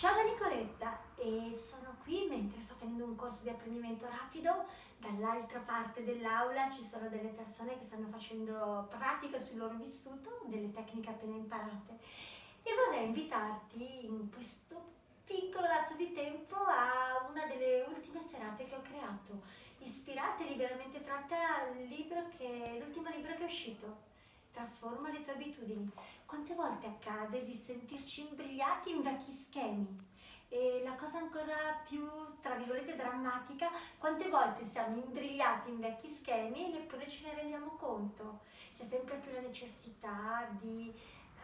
Ciao da Nicoletta e sono qui mentre sto tenendo un corso di apprendimento rapido. Dall'altra parte dell'aula ci sono delle persone che stanno facendo pratica sul loro vissuto, delle tecniche appena imparate e vorrei invitarti in questo piccolo lasso di tempo a una delle ultime serate che ho creato, ispirate e liberamente tratte l'ultimo libro che è uscito. Trasforma le tue abitudini. Quante volte accade di sentirci imbrigliati in vecchi schemi? E la cosa ancora più, tra virgolette, drammatica, quante volte siamo imbrigliati in vecchi schemi e neppure ce ne rendiamo conto. C'è sempre più la necessità di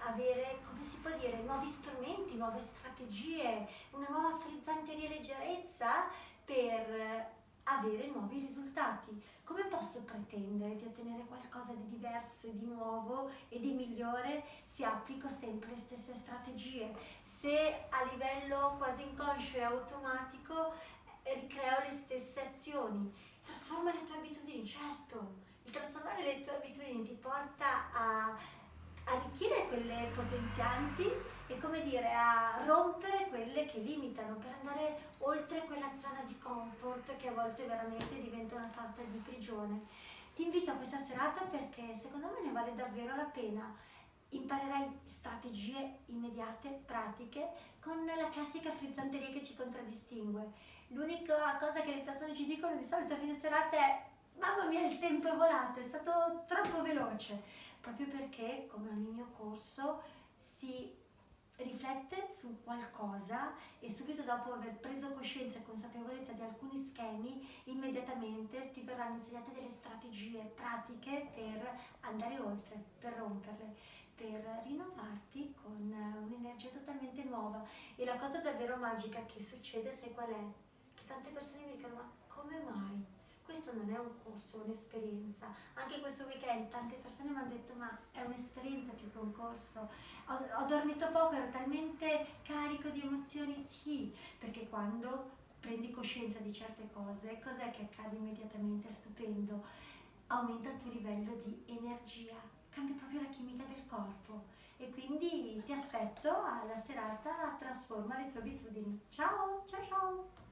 avere, come si può dire, nuovi strumenti, nuove strategie, una nuova frizzanteria e leggerezza per avere nuovi risultati. Come posso pretendere di ottenere qualcosa di diverso, di nuovo e di migliore se applico sempre le stesse strategie? Se a livello quasi inconscio e automatico ricreo le stesse azioni? Trasforma le tue abitudini, certo. Il trasformare le tue abitudini ti porta a arricchire quelle potenzianti e, come dire, a rompere quelle che limitano per andare oltre quella zona di comfort che a volte veramente diventa una sorta di prigione. Ti invito a questa serata perché secondo me ne vale davvero la pena. Imparerai strategie immediate, pratiche, con la classica frizzanteria che ci contraddistingue. L'unica cosa che le persone ci dicono di solito a fine serata è: mamma mia, il tempo è volato, è stato troppo veloce, proprio perché, come ogni mio corso, si riflette su qualcosa e subito dopo aver preso coscienza e consapevolezza di alcuni schemi, immediatamente ti verranno insegnate delle strategie pratiche per andare oltre, per romperle, per rinnovarti con un'energia totalmente nuova. E la cosa davvero magica che succede, sai qual è? Che tante persone mi dicono: ma come mai? Questo non è un corso, è un'esperienza. Anche questo weekend tante persone mi hanno detto: ma è un'esperienza più che un corso. Ho dormito poco, ero talmente carico di emozioni. Sì, perché quando prendi coscienza di certe cose, cos'è che accade immediatamente? È stupendo. Aumenta il tuo livello di energia, cambia proprio la chimica del corpo. E quindi ti aspetto alla serata Trasforma le tue abitudini. Ciao, ciao ciao!